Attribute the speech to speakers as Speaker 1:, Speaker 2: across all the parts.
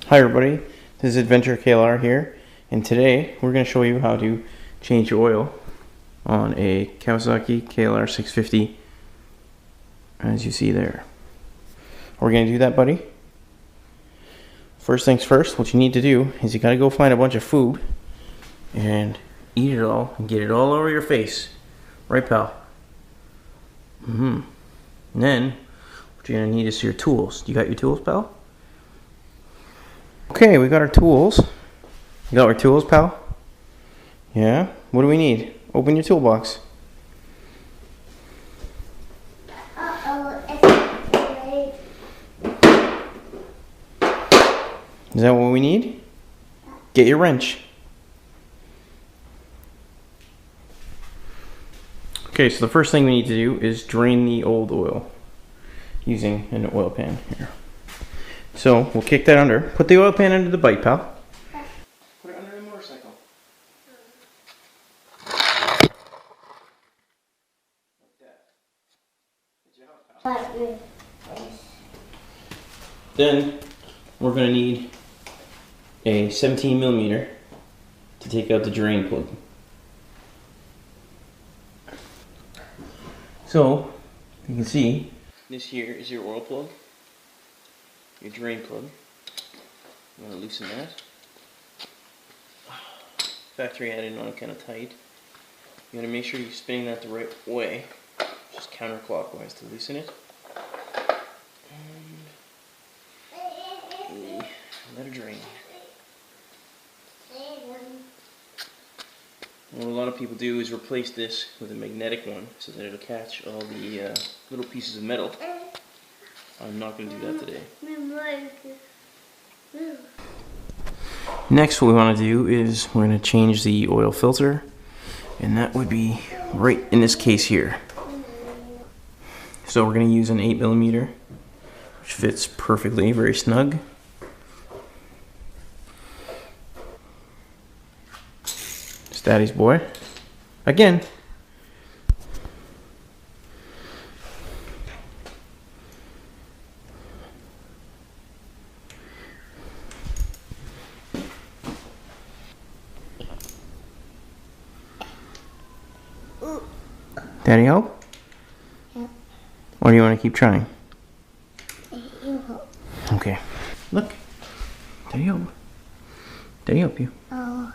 Speaker 1: Hi everybody, this is AdvKLR here, and today we're going to show you how to change oil on a Kawasaki KLR 650, as you see there. We're going to do that, buddy. First things first, what you need to do is you got to go find a bunch of food and eat it all and get it all over your face. Right, pal? And then what you're going to need is your tools. You got your tools, pal? Okay, we got our tools. You got our tools, pal? Yeah? What do we need? Open your toolbox. Is that what we need? Get your wrench. Okay, so the first thing we need to do is drain the old oil using an oil pan here. So we'll kick that under. Put the oil pan under the bike, pal. Put it under the motorcycle. Like that. Good job, pal. Then we're going to need a 17mm to take out the drain plug. So you can see this here is your oil plug. Your drain plug. You want to loosen that. Factory added on kind of tight. You want to make sure you're spinning that the right way, just counterclockwise to loosen it. And let it drain. And what a lot of people do is replace this with a magnetic one so that it'll catch all the little pieces of metal. I'm not going to do that today. Next, what we want to do is we're going to change the oil filter, and that would be right in this case here. So we're going to use an 8mm, which fits perfectly, very snug. It's Daddy's boy. Again. Daddy help? Yeah. Or do you want to keep trying? You help. Okay. Look. Daddy help. Daddy help you. Oh.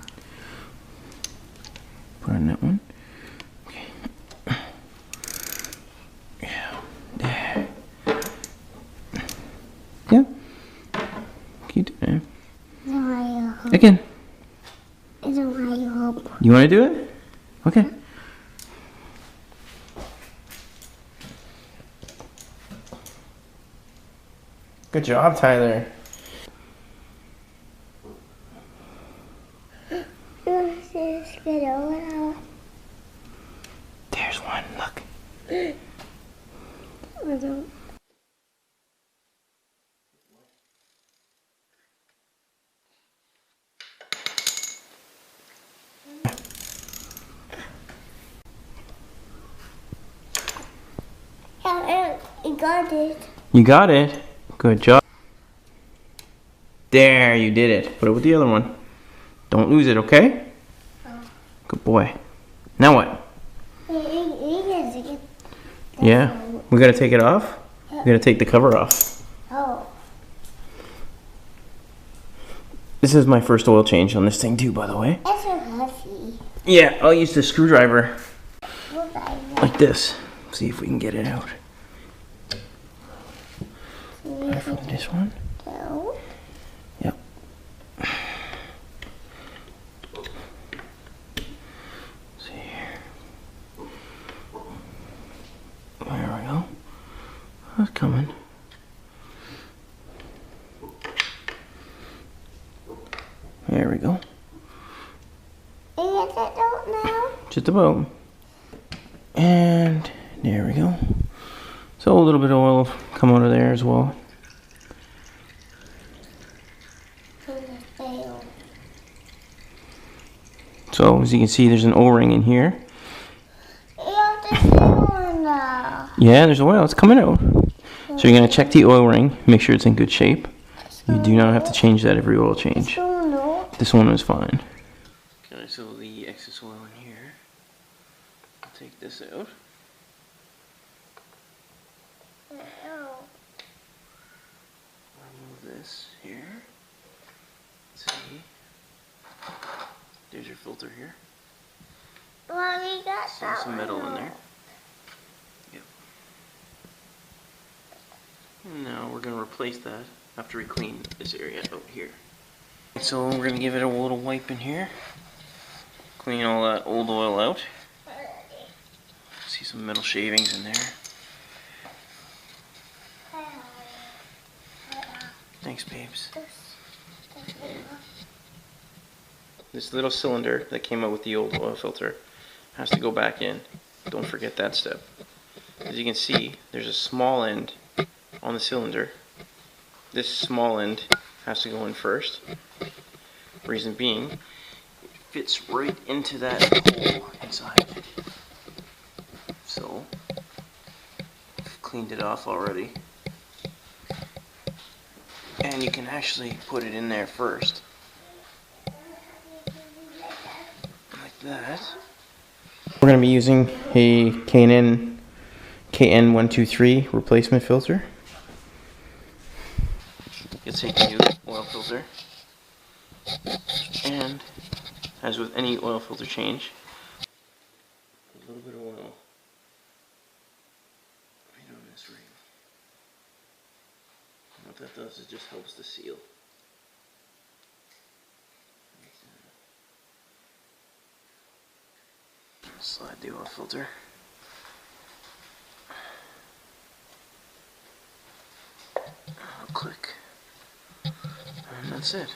Speaker 1: Put on that one. Okay. Yeah. There. Yeah. Keep doing it. Again. You want to do it? Okay. Good job, Tyler. There's one, look.
Speaker 2: You got it.
Speaker 1: You got it? Good job. There, you did it. Put it with the other one. Don't lose it, okay? Oh. Good boy. Now what? Yeah. We gotta take it off? Yeah. We gotta take the cover off. Oh. This is my first oil change on this thing too, by the way.
Speaker 2: It's so heavy.
Speaker 1: Yeah, I'll use the screwdriver. Like this. See if we can get it out. From this one? No. Yep. See here. There we go. That's coming. There we go.
Speaker 2: Is it out now?
Speaker 1: Just about. And there we go. So a little bit of oil come out of there as well. So as you can see, there's an O-ring in here. Yeah, there's oil. It's coming out. So you're going to check the oil ring, make sure it's in good shape. You do not have to change that every oil change.
Speaker 2: No.
Speaker 1: This one is fine. Okay, so the excess oil in here. I'll take this out. Remove this here. Let's see. There's your filter here.
Speaker 2: Mommy got
Speaker 1: See some metal in there. Yep. Now we're going to replace that after we clean this area out here. So we're going to give it a little wipe in here. Clean all that old oil out. See some metal shavings in there. Thanks, babes. This little cylinder that came out with the old oil filter has to go back in. Don't forget that step. As you can see, there's a small end on the cylinder. This small end has to go in first. Reason being, it fits right into that hole inside. So, I've cleaned it off already. And you can actually put it in there first. Like that. We're going to be using a K&N KN123 replacement filter. You'll take a new oil filter. And, as with any oil filter change, a little bit of oil right on this ring. And what that does is just helps the seal. Slide the oil filter. I'll click. And that's it.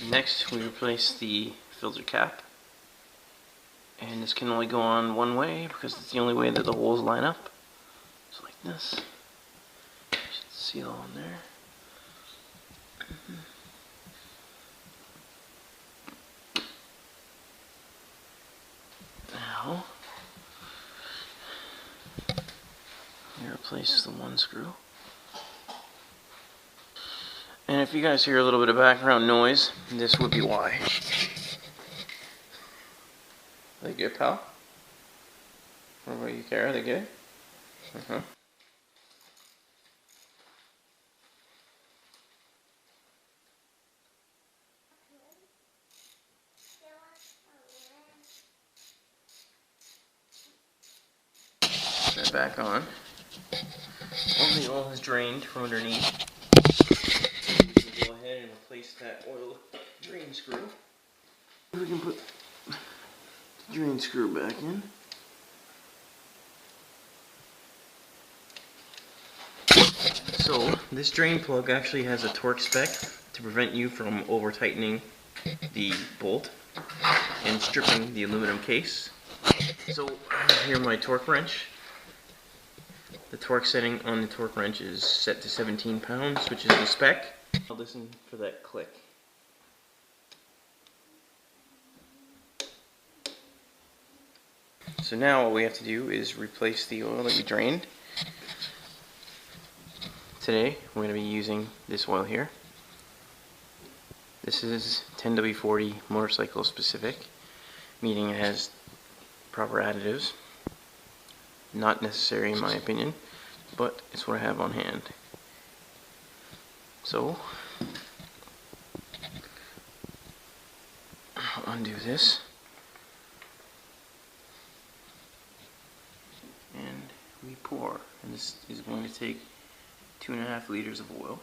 Speaker 1: Next we replace the filter cap. And this can only go on one way because it's the only way that the holes line up. So like this. Just seal on there. Now, you replace the one screw. And if you guys hear a little bit of background noise, this would be why. They good, pal? What about you, Kara? They good? Uh-huh. Put it back on. All the oil is drained from underneath. We can go ahead and replace that oil drain screw. We can put the drain screw back in. So this drain plug actually has a torque spec to prevent you from over tightening the bolt and stripping the aluminum case. So I have here my torque wrench. The torque setting on the torque wrench is set to 17 pounds, which is the spec. I'll listen for that click. So now what we have to do is replace the oil that we drained. Today we're going to be using this oil here. This is 10W40 motorcycle specific, meaning it has proper additives. Not necessary in my opinion, but it's what I have on hand. So, I'll undo this. And we pour. And this is going to take 2.5 liters of oil.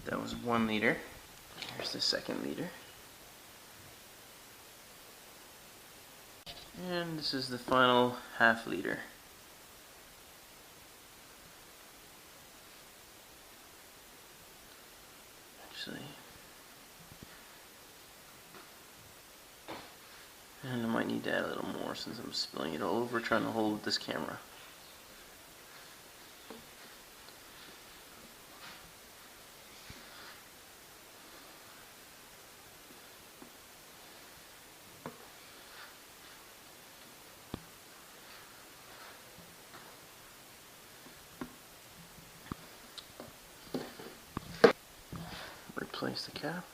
Speaker 1: That was 1 liter. Here's the 2nd liter. And this is the final ½ liter. Actually, And I might need to add a little more since I'm spilling it all over trying to hold this camera. Replace the cap.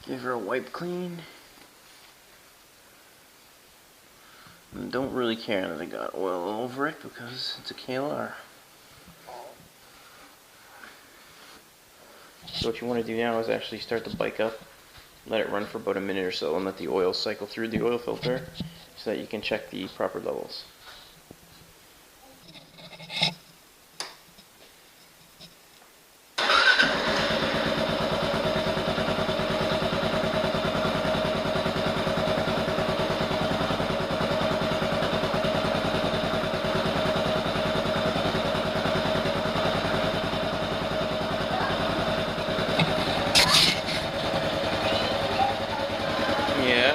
Speaker 1: Give her a wipe clean. And don't really care that I got oil all over it because it's a KLR. So what you want to do now is actually start the bike up, let it run for about a minute or so, and let the oil cycle through the oil filter so that you can check the proper levels. Yeah.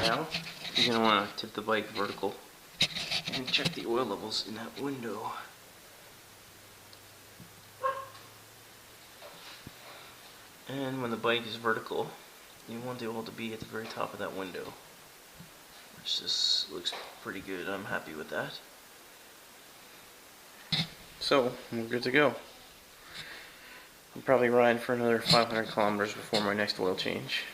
Speaker 1: Now, you're going to want to tip the bike vertical and check the oil levels in that window. And when the bike is vertical, you want the oil to be at the very top of that window. Which just looks pretty good. I'm happy with that. So, we're good to go. I'll probably ride for another 500 kilometers before my next oil change.